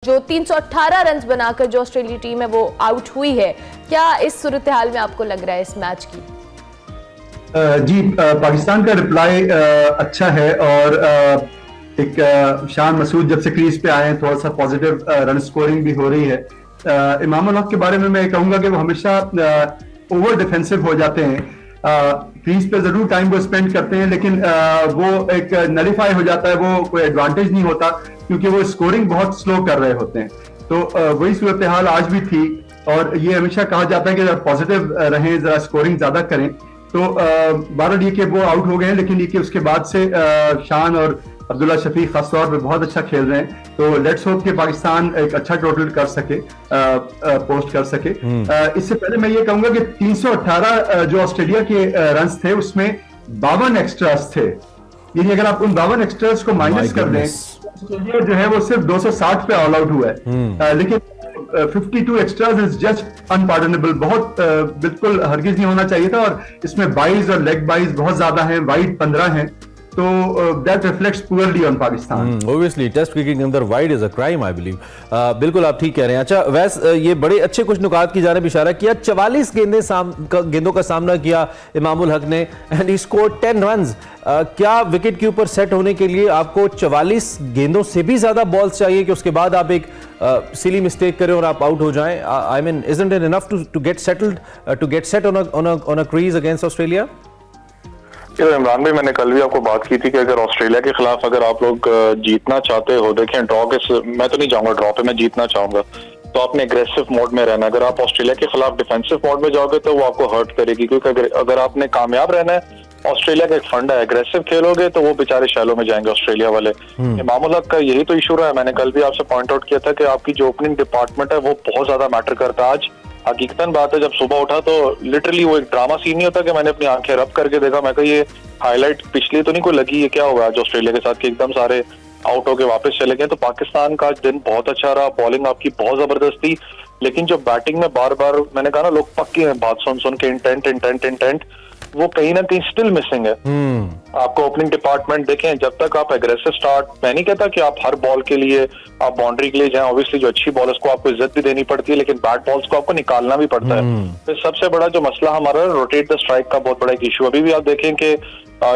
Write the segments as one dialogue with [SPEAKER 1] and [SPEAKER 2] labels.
[SPEAKER 1] जो 318 रन बनाकर जो ऑस्ट्रेलिया टीम है वो आउट हुई है। क्या इस सूरत हाल में आपको लग रहा है इस मैच की?
[SPEAKER 2] जी, पाकिस्तान का रिप्लाई अच्छा है और एक शान मसूद जब से क्रीज पे आए हैं थोड़ा सा पॉजिटिव रन स्कोरिंग भी हो रही है। इमाम उल हक के बारे में मैं कहूंगा कि वो हमेशा ओवर डिफेंसिव हो जाते हैं। क्रीज पे जरूर टाइम वो स्पेंड करते हैं लेकिन वो एक नलीफाई हो जाता है, वो कोई एडवांटेज नहीं होता क्योंकि वो स्कोरिंग बहुत स्लो कर रहे होते हैं। तो वही सूरत हाल आज भी थी और ये हमेशा कहा जाता है कि पॉजिटिव रहें, जरा स्कोरिंग ज्यादा करें। तो बहरहाल ये कि वो आउट हो गए हैं लेकिन ये कि उसके बाद से शान और अब्दुल्ला शफीक खासतौर पे बहुत अच्छा खेल रहे हैं। तो लेट्स होप कि पाकिस्तान एक अच्छा टोटल कर सके, पोस्ट कर सके। इससे पहले मैं ये कहूंगा कि 318 जो ऑस्ट्रेलिया के रन्स थे उसमें 52 एक्स्ट्रास थे। यानी अगर आप उन 52 एक्स्ट्रास को माइनस कर दें, ऑस्ट्रेलिया जो है वो सिर्फ 260 पे ऑल आउट हुआ है। लेकिन 52 एक्स्ट्रास इज जस्ट अनपार्डनेबल, बहुत बिल्कुल हरगिज नहीं होना चाहिए था। और इसमें बाइज और लेग बाइज बहुत ज्यादा हैं, वाइड 15 हैं। तो that reflects poorly on Pakistan.
[SPEAKER 3] Obviously, test cricket के अंदर wide is a crime, I believe. बिल्कुल आप ठीक कह रहे हैं। अच्छा वैस, ये बड़े अच्छे कुछ नुकात की जानिब इशारा किया। 44 गेंदों का सामना किया इमाम उल हक ने एंड ही स्कोर्ड 10 रन्स। क्या विकेट के ऊपर सेट होने के लिए आपको 44 गेंदों से भी ज्यादा बॉल्स चाहिए कि उसके बाद आप एक सिली मिस्टेक करें और आप आउट हो जाएं? I mean isn't it enough to get settled, to get set on a crease against Australia?
[SPEAKER 4] Imran भाई, मैंने कल भी आपको बात की थी कि अगर ऑस्ट्रेलिया के खिलाफ अगर आप लोग जीतना चाहते हो, देखें ड्रॉ के, मैं तो नहीं जाऊंगा ड्रॉ पे, मैं जीतना चाहूंगा, तो आपने एग्रेसिव मोड में रहना। अगर आप ऑस्ट्रेलिया के खिलाफ डिफेंसिव मोड में जाओगे तो वो आपको हर्ट करेगी, क्योंकि अगर आपने कामयाब रहना है, ऑस्ट्रेलिया का एक फंड है, एग्रेसिव खेलोगे तो वो बेचारे शैलो में जाएंगे ऑस्ट्रेलिया वाले। इमाम उल हक का यही तो इशू रहा है। मैंने कल भी आपसे पॉइंट आउट किया था कि आपकी जो ओपनिंग डिपार्टमेंट है वो बहुत ज्यादा मैटर करता है। आज हकीकतन बात है, जब सुबह उठा तो लिटरली वो एक ड्रामा सीन नहीं होता कि मैंने अपनी आंखें रब करके देखा, मैं कहा ये हाईलाइट पिछली तो नहीं कोई लगी, ये क्या हुआ आज ऑस्ट्रेलिया के साथ कि एकदम सारे आउट होके वापस चले गए। तो पाकिस्तान का दिन बहुत अच्छा रहा, बॉलिंग आपकी बहुत जबरदस्त थी, लेकिन जो बैटिंग में बार बार मैंने कहा ना, लोग पक्के हैं बात सुन सुन के, इंटेंट वो कहीं ना कहीं स्टिल मिसिंग है। आपको ओपनिंग डिपार्टमेंट देखें, जब तक आप एग्रेसिव स्टार्ट, मैं नहीं कहता कि आप हर बॉल के लिए आप बाउंड्री के लिए जाएं, ऑब्वियसली जो अच्छी बॉलर्स को आपको इज्जत भी देनी पड़ती है, लेकिन बैड बॉल्स को आपको निकालना भी पड़ता है। तो सबसे बड़ा जो मसला हमारा रोटेट द स्ट्राइक का बहुत बड़ा एक इशू। अभी भी आप देखें कि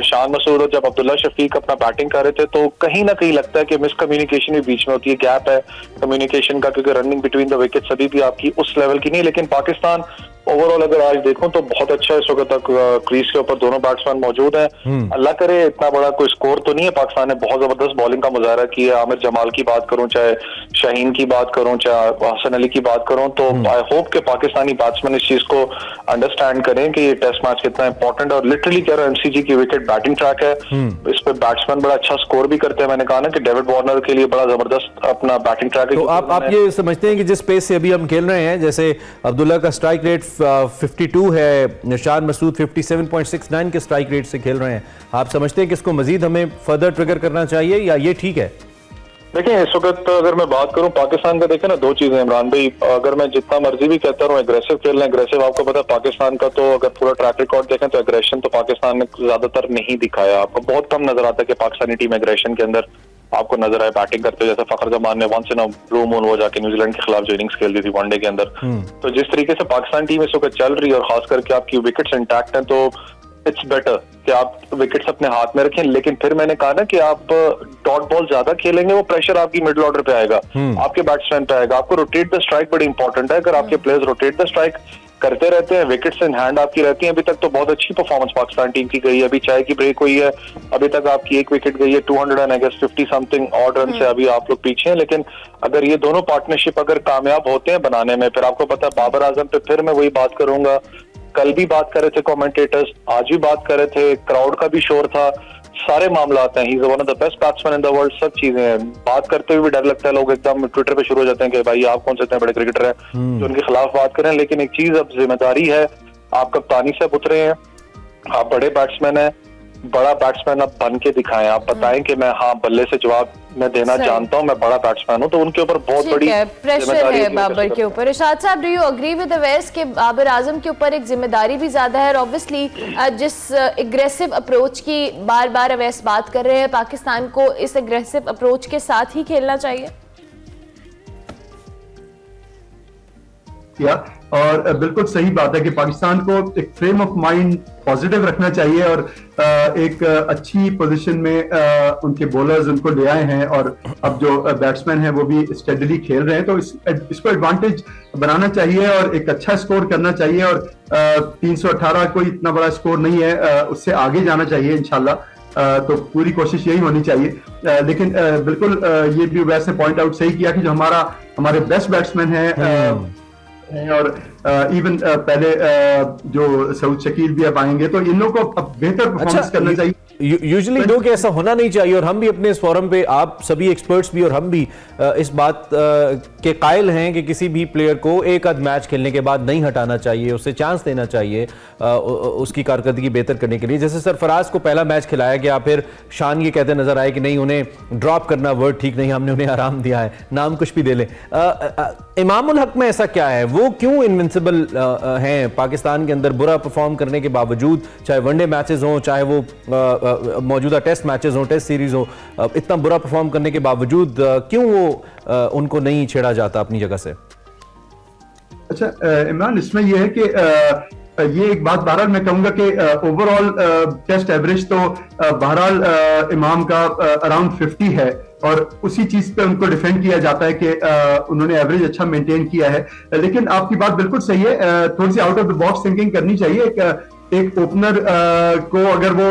[SPEAKER 4] शान मसूद और जब अब्दुल्ला शफीक अपना बैटिंग कर रहे थे तो कहीं ना कहीं लगता है कि मिसकम्युनिकेशन भी बीच में होती है, गैप है कम्युनिकेशन का, क्योंकि रनिंग बिटवीन द विकेट्स अभी भी आपकी उस लेवल की नहीं। लेकिन पाकिस्तान ओवरऑल अगर आज देखूं तो बहुत अच्छा इस वक्त तक क्रीज के ऊपर दोनों बैट्समैन मौजूद हैं। अल्लाह करे इतना बड़ा कोई स्कोर तो नहीं है। पाकिस्तान ने बहुत जबरदस्त बॉलिंग का मुजाहरा किया। आमिर जमाल की बात करूं, चाहे शाहीन की बात करूं, चाहे हसन अली की बात करूं, तो आई होप कि पाकिस्तानी बैट्समैन इस चीज को अंडरस्टैंड करें कि ये टेस्ट मैच कितना इंपॉर्टेंट है। और लिटरली कह रहा हूं, एमसीजी की विकेट बैटिंग ट्रैक है, इस पे बैट्समैन बड़ा अच्छा स्कोर भी करते हैं। मैंने कहा ना कि डेविड वार्नर के लिए बड़ा जबरदस्त अपना बैटिंग ट्रैक है।
[SPEAKER 3] तो आप ये समझते हैं कि जिस पेस से अभी हम खेल रहे हैं, जैसे अब्दुल्ला का स्ट्राइक रेट 52 है, शान मसूद 57.69 के स्ट्राइक रेट से खेल रहे हैं, आप समझते हैं कि इसको मजीद हमें फर्दर ट्रिगर करना चाहिए या ये ठीक है?
[SPEAKER 4] देखिए इस वक्त अगर मैं बात करूं पाकिस्तान का, देखें ना, दो चीजें इमरान भाई, अगर मैं जितना मर्जी भी कहता रहूं एग्रेसिव खेलना, एग्रेसिव आपको पता है पाकिस्तान का तो अगर पूरा ट्रैक रिकॉर्ड देखें तो एग्रेशन तो पाकिस्तान ने ज्यादातर नहीं दिखाया। आपको बहुत कम नजर आता है कि पाकिस्तानी टीम एग्रेशन के अंदर आपको नजर आए बैटिंग करते हुए। जैसे फखर जमान ने once in a blue moon वो जाके न्यूजीलैंड के खिलाफ जो इनिंग्स खेल दी थी वनडे के अंदर। तो जिस तरीके से पाकिस्तान टीम इस वक्त चल रही है और खास करके आपकी विकेट्स इंटैक्ट हैं, तो इट्स बेटर कि आप विकेट्स अपने हाथ में रखें। लेकिन फिर मैंने कहा ना कि आप डॉट बॉल ज्यादा खेलेंगे, वो प्रेशर आपकी मिडिल ऑर्डर पे आएगा, आपके बैट्समैन पे आएगा। आपको रोटेट द स्ट्राइक बड़ी इंपॉर्टेंट है। अगर आपके प्लेयर्स रोटेट द स्ट्राइक करते रहते हैं, विकेट्स इन हैंड आपकी रहती हैं। अभी तक तो बहुत अच्छी परफॉर्मेंस पाकिस्तान टीम की गई है। अभी चाय की ब्रेक हुई है, अभी तक आपकी एक विकेट गई है, 250 समथिंग ऑड रन से अभी आप लोग पीछे हैं। लेकिन अगर ये दोनों पार्टनरशिप अगर कामयाब होते हैं बनाने में, फिर आपको पता है बाबर आजम पे फिर मैं वही बात करूंगा, कल भी बात कर रहे थे कमेंटेटर्स, आज भी बात कर रहे थे, क्राउड का भी शोर था, सारे मामला आते हैं। He is one of the best batsman in the world, सब चीजें हैं। बात करते हुए भी डर लगता है, लोग एकदम ट्विटर पे शुरू हो जाते हैं कि भाई आप कौन से इतने बड़े क्रिकेटर हैं जो उनके खिलाफ बात करें। लेकिन एक चीज अब जिम्मेदारी है, आप कप्तानी से उतरे हैं, आप बड़े बैट्समैन हैं, बड़ा बैट्समैन आप बन के दिखाएं। आप बताएं कि मैं हाँ बल्ले से जवाब मैं देना जानता हूं, मैं बड़ा बैट्समैन हूं। तो उनके ऊपर बहुत बड़ी
[SPEAKER 1] प्रेशर है बाबर के ऊपर। इरशाद साहब, do you agree with Awais कि बाबर आजम के ऊपर एक जिम्मेदारी भी ज्यादा है? और ऑब्वियसली जिस एग्रेसिव अप्रोच की बार बार अवैस बात कर रहे हैं, पाकिस्तान को इस एग्रेसिव अप्रोच के साथ ही खेलना चाहिए।
[SPEAKER 2] किया और बिल्कुल सही बात है कि पाकिस्तान को एक फ्रेम ऑफ माइंड पॉजिटिव रखना चाहिए और एक अच्छी पोजीशन में उनके बॉलर्स उनको ले आए हैं और अब जो बैट्समैन हैं वो भी स्टेडली खेल रहे हैं, तो इसको एडवांटेज बनाना चाहिए और एक अच्छा स्कोर करना चाहिए और 318 कोई इतना बड़ा स्कोर नहीं है, उससे आगे जाना चाहिए इंशाल्लाह। तो पूरी कोशिश यही होनी चाहिए, लेकिन बिल्कुल ये भी वैसे पॉइंट आउट सही किया कि जो हमारे बेस्ट बैट्समैन हैं और इवन पहले जो सऊद शकील भी अब आएंगे, तो इन लोगों को अब बेहतर परफॉर्मेंस करना चाहिए।
[SPEAKER 3] यूजुअली लोग ऐसा होना नहीं चाहिए और हम भी अपने इस फोरम पे, आप सभी एक्सपर्ट्स भी और हम भी इस बात के कायल हैं कि किसी भी प्लेयर को एक आध मैच खेलने के बाद नहीं हटाना चाहिए, उसे चांस देना चाहिए उसकी कारकर्दगी बेहतर करने के लिए। जैसे सरफराज को पहला मैच खिलाया गया, फिर शान ये कहते नजर आए कि नहीं, उन्हें ड्रॉप करना वर्ड ठीक नहीं, हमने उन्हें आराम दिया है, नाम कुछ भी दे लें। इमामुल हक में ऐसा क्या है, वो क्यों इनविंसिबल हैं पाकिस्तान के अंदर बुरा परफॉर्म करने के बावजूद, चाहे वनडे मैचेस हों, चाहे वो मौजूदा टेस्ट मैचेस हो, टेस्ट सीरीज हो, इतना बुरा परफॉर्म करने के बावजूद क्यों वो उनको नहीं छेड़ा जाता अपनी जगह से?
[SPEAKER 2] अच्छा इमरान, इसमें यह है कि ये एक बात बहरहाल मैं कहूंगा कि ओवरऑल टेस्ट एवरेज तो बहरहाल इमाम का अराउंड 50 है और उसी चीज पे उनको डिफेंड किया जाता है कि उन्होंने एवरेज अच्छा मेंटेन किया है। लेकिन आपकी बात बिल्कुल सही है, थोड़ी सी out of the box thinking करनी चाहिए। एक ओपनर को अगर वो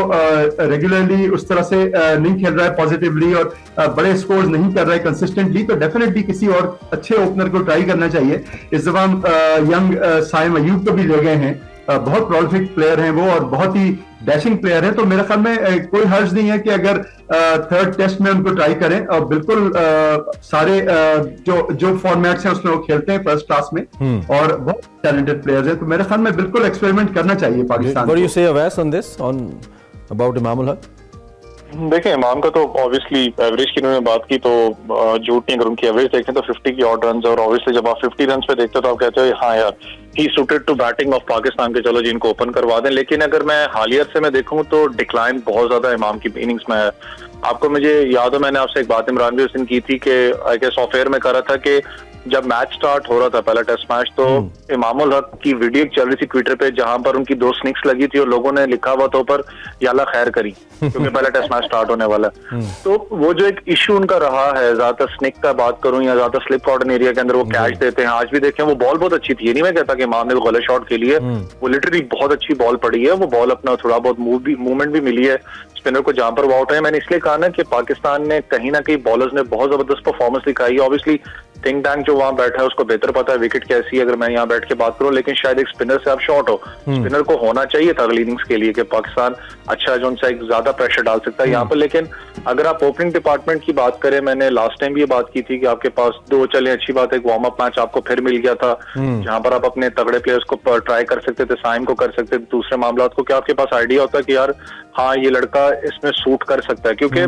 [SPEAKER 2] रेगुलरली उस तरह से नहीं खेल रहा है पॉजिटिवली और बड़े स्कोर्स नहीं कर रहा है कंसिस्टेंटली, तो डेफिनेटली किसी और अच्छे ओपनर को ट्राई करना चाहिए। इस दफा यंग साइम अयूब को भी ले गए हैं, बहुत प्रोलिफिक प्लेयर हैं वो और बहुत ही डैशिंग प्लेयर है, तो मेरे ख्याल में कोई हर्ज नहीं है कि अगर थर्ड टेस्ट में उनको ट्राई करें और बिल्कुल सारे जो फॉर्मेट्स हैं उसमें वो खेलते हैं फर्स्ट क्लास में और बहुत टैलेंटेड प्लेयर्स हैं, तो मेरे ख्याल में बिल्कुल एक्सपेरिमेंट करना चाहिए पाकिस्तान को।
[SPEAKER 3] What do you say, Awais, on this, on about Imamul Haq?
[SPEAKER 4] देखिए, इमाम का तो ऑब्वियसली एवरेज की उन्होंने बात की, तो झूठ नहीं, अगर उनकी एवरेज देखें तो 50 की ऑड रन, और ऑब्वियसली जब आप 50 रन पे देखते हो तो आप कहते हो हाँ यार he suited to batting of Pakistan के, चलो जी इनको ओपन करवा दें। लेकिन अगर मैं हालिया से मैं देखूं तो डिक्लाइन बहुत ज्यादा इमाम की इनिंग्स में है। आपको मुझे याद हो, मैंने आपसे एक बात इमरान भी उस दिन की थी कि आई गेस ऑफ एयर में कर रहा था कि जब मैच स्टार्ट हो रहा था पहला टेस्ट मैच, तो इमामुल हक की वीडियो चल रही थी ट्विटर पे जहां पर उनकी 2 स्निक्स लगी थी और लोगों ने लिखा हुआ था ऊपर या अल्लाह खैर करी क्योंकि पहला टेस्ट मैच स्टार्ट होने वाला है। तो वो जो एक इश्यू उनका रहा है, ज्यादातर स्निक का बात करूं या ज्यादा स्लिप कॉर्डन एरिया के अंदर वो कैच देते हैं। आज भी देखें वो बॉल बहुत अच्छी थी, ये नहीं मैं कहता कि इमाम ने गलत शॉट खेली है, वो लिटरली बहुत अच्छी बॉल पड़ी है, वो बॉल अपना थोड़ा बहुत मूवमेंट भी मिली है स्पिनर को जहां पर वो आउट है। मैंने इसलिए कहा ना कि पाकिस्तान ने कहीं ना कहीं बॉलर्स ने बहुत जबरदस्त परफॉर्मेंस दिखाई है। ऑब्वियसली थिंक टैंक जो वहां बैठा है उसको बेहतर पता है विकेट कैसी है, अगर मैं यहाँ बैठ के बात करूं, लेकिन शायद एक स्पिनर से आप शॉर्ट हो, स्पिनर को होना चाहिए था अगली इनिंग्स के लिए कि पाकिस्तान अच्छा जो उनसे एक ज्यादा प्रेशर डाल सकता है यहाँ पर। लेकिन अगर आप ओपनिंग डिपार्टमेंट की बात करें, मैंने लास्ट टाइम भी ये बात की थी कि आपके पास 2 चले अच्छी बात है, एक वार्म अप मैच आपको फिर मिल गया था जहां पर आप अपने तगड़े प्लेयर्स को ट्राई कर सकते थे, साइम को कर सकते थे, दूसरे मामला को क्या आपके पास आइडिया होता है कि यार हाँ ये लड़का इसमें सूट कर सकता है। क्योंकि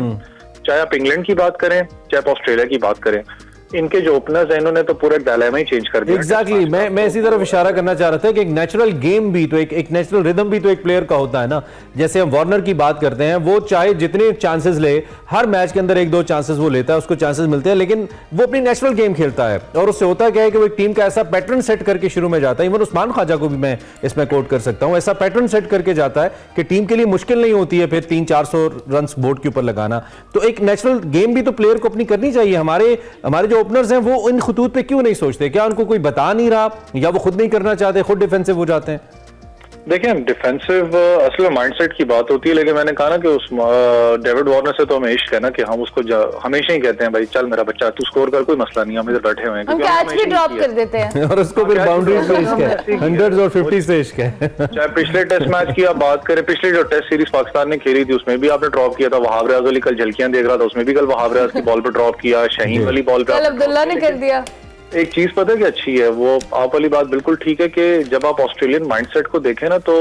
[SPEAKER 4] चाहे आप इंग्लैंड की बात करें चाहे आप ऑस्ट्रेलिया की बात करें, इनके जो ओपनर्स हैं इन्होंने तो पूरा डायलेमा ही चेंज कर दिया।
[SPEAKER 3] एग्जैक्टली, मैं इसी तरफ इशारा करना चाह रहा था कि एक नेचुरल गेम भी तो एक नेचुरल रिदम भी तो एक प्लेयर का होता है ना। जैसे हम वार्नर की बात करते हैं, वो चाहे जितने चांसेस ले, हर मैच के अंदर 1-2 चांसेस वो लेता है, उसको चांसेस मिलते हैं, लेकिन वो अपनी नेचुरल गेम खेलता है और उससे होता क्या है कि वो एक टीम का ऐसा पैटर्न सेट करके शुरू में जाता है। इवन उस्मान ख्वाजा को भी मैं इसमें कोट कर सकता हूं, ऐसा पैटर्न सेट करके जाता है कि टीम के लिए मुश्किल नहीं होती है फिर 300-400 रन बोर्ड के ऊपर लगाना। तो एक नेचुरल गेम भी तो प्लेयर को अपनी करनी चाहिए। हमारे जो ओपनर्स हैं वो इन खुतूत पे क्यों नहीं सोचते? क्या उनको कोई बता नहीं रहा या वो खुद नहीं करना चाहते, खुद डिफेंसिव हो जाते हैं?
[SPEAKER 4] देखिए, डिफेंसिव असल में माइंडसेट की बात होती है, लेकिन मैंने कहा ना कि उस डेविड वार्नर से तो हमें इश्क है ना कि हम उसको हमेशा ही कहते हैं भाई चल मेरा बच्चा तू स्कोर कर, कोई मसला नहीं, हम इधर बैठे हुए हैं,
[SPEAKER 1] हम कैच भी ड्रॉप कर देते हैं
[SPEAKER 3] और उसको फिर बाउंड्रीज पे इश्क है, 100s और 50s से इश्क है।
[SPEAKER 4] चाहे पिछले टेस्ट मैच की आप बात करें, पिछले जो टेस्ट सीरीज पाकिस्तान ने खेली थी उसमें भी आपने ड्रॉप किया था। वहाब रियाज अली कल झलकियां देख रहा था, उसमें भी कल वहाब रियाज की बॉल पर ड्रॉप किया, शाहीन वाली बॉल पे
[SPEAKER 1] अब्दुल्ला ने कर दिया।
[SPEAKER 4] एक चीज पता है कि अच्छी है, वो आप वाली बात बिल्कुल ठीक है कि जब आप ऑस्ट्रेलियन माइंडसेट को देखें ना तो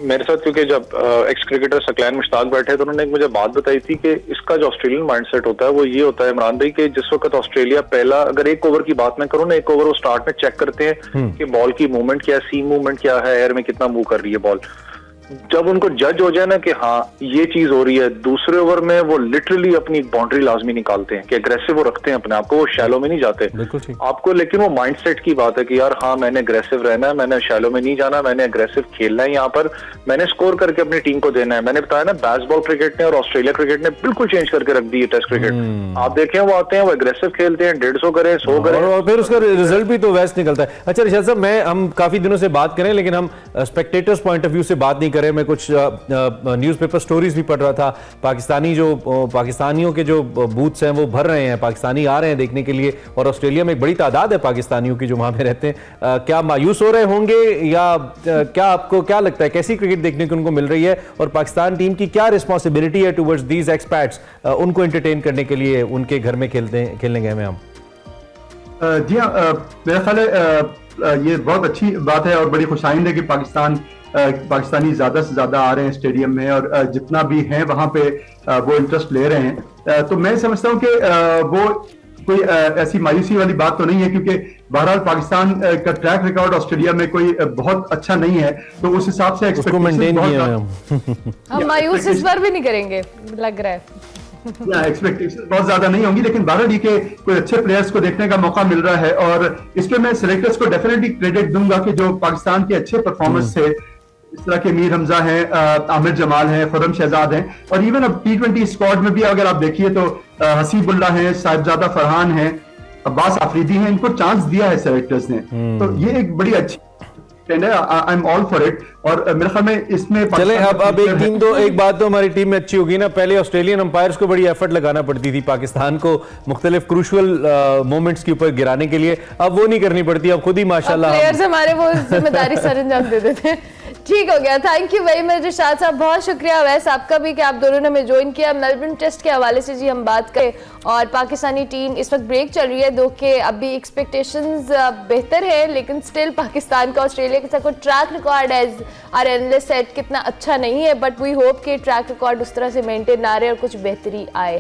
[SPEAKER 4] मेरे साथ क्योंकि जब एक्स क्रिकेटर सकलैन मुश्ताक बैठे तो उन्होंने एक मुझे बात बताई थी कि इसका जो ऑस्ट्रेलियन माइंडसेट होता है वो ये होता है इमरान भाई कि जिस वक्त ऑस्ट्रेलिया पहला अगर 1 ओवर की बात मैं करूँ ना, 1 ओवर वो स्टार्ट में चेक करते हैं कि बॉल की मूवमेंट क्या है, सीम मूवमेंट क्या है, एयर में कितना मूव कर रही है बॉल। जब उनको जज हो जाए ना कि हाँ ये चीज हो रही है, दूसरे ओवर में वो लिटरली अपनी एक बाउंड्री लाजमी निकालते हैं कि एग्रेसिव वो रखते हैं अपने आप को, वो शैलो में नहीं जाते
[SPEAKER 3] बिल्कुल ठीक।
[SPEAKER 4] आपको। लेकिन वो माइंडसेट की बात है कि यार हाँ मैंने एग्रेसिव रहना है, मैंने शैलो में नहीं जाना, मैंने एग्रेसिव खेलना है, यहाँ पर मैंने स्कोर करके अपनी टीम को देना है। मैंने बताया ना बेसबॉल क्रिकेट ने और ऑस्ट्रेलिया क्रिकेट ने बिल्कुल चेंज करके रख दी है टेस्ट क्रिकेट। आप देखें वो आते हैं, वो एग्रेसिव खेलते हैं, 150 करें 100 करें
[SPEAKER 3] और फिर उसका रिजल्ट भी तो वैसे निकलता है। अच्छा रिशाद साहब, हम काफी दिनों से बात करें लेकिन हम स्पेक्टेटर्स पॉइंट ऑफ व्यू से बात नहीं करें। मैं कुछ न्यूज़पेपर स्टोरीज भी पढ़ रहा था, पाकिस्तानियों के जो बूथ्स हैं वो भर रहे हैं, पाकिस्तानी आ रहे हैं देखने के लिए, और ऑस्ट्रेलिया में एक बड़ी तादाद है पाकिस्तानियों की जो वहां पे रहते हैं। क्या मायूस हो रहे होंगे या क्या आपको क्या लगता है कैसी क्रिकेट देखने को उनको मिल रही है, और पाकिस्तान टीम की क्या रिस्पॉन्सिबिलिटी है टुवर्ड्स दीज एक्सपैट्स, उनको एंटरटेन करने के लिए उनके घर में खेलने गए हैं हम?
[SPEAKER 2] जी हाँ, मेरा ख्याल है ये बहुत अच्छी बात है और बड़ी खुशाइंद है कि पाकिस्तानी ज्यादा से ज्यादा आ रहे हैं स्टेडियम में, और जितना भी हैं वहां पे वो इंटरेस्ट ले रहे हैं। तो मैं समझता हूँ कि वो कोई ऐसी मायूसी वाली बात तो नहीं है, क्योंकि बहरहाल पाकिस्तान का ट्रैक रिकॉर्ड ऑस्ट्रेलिया में कोई बहुत अच्छा नहीं है, तो उस हिसाब से
[SPEAKER 1] हम मायूस इस बार भी नहीं करेंगे लग रहा है।
[SPEAKER 2] एक्सपेक्टेशन बहुत ज्यादा नहीं होंगी, लेकिन बहरहाल ये कि कोई अच्छे प्लेयर्स को देखने का मौका मिल रहा है, और इस पे मैं सिलेक्टर्स को डेफिनेटली क्रेडिट दूंगा कि जो पाकिस्तान के अच्छे परफॉर्मेंस थे, इस तरह के मीर हमजा हैं, आमिर जमाल हैं, खुर्रम शहजाद हैं, और इवन अब T20 स्क्वाड में भी अगर आप देखिए तो हसीबुल्ला हैं, साहिबजादा फरहान हैं, अब्बास आफरीदी हैं, इनको चांस दिया है सेलेक्टर्स ने। तो ये एक बड़ी अच्छी I am all for it, और मेरे ख्याल में इसमें
[SPEAKER 3] चले अब एक बात तो हमारी टीम में अच्छी होगी ना। पहले ऑस्ट्रेलियन अंपायर्स को बड़ी एफर्ट लगाना पड़ती थी पाकिस्तान को मुख्तलिफ क्रूशल मोमेंट्स के ऊपर गिराने के लिए, अब वो नहीं करनी पड़ती, अब खुद ही माशाल्लाह
[SPEAKER 1] प्लेयर्स हमारे वो जिम्मेदारी सरंजाम दे देते हैं। ठीक हो गया, thank you very much Rishad साहब, बहुत शुक्रिया वैसे आपका भी कि आप दोनों ने हमें ज्वाइन किया। मेलबर्न टेस्ट के हवाले से जी हम बात करें, और पाकिस्तानी टीम इस वक्त ब्रेक चल रही है, दो के अभी एक्सपेक्टेशंस बेहतर है, लेकिन स्टिल पाकिस्तान का ऑस्ट्रेलिया के साथ कोई track record as our analyst said कितना अच्छा नहीं है, बट वी होप कि ट्रैक रिकॉर्ड उस तरह से मेंटेन ना रहे और कुछ बेहतरी आए।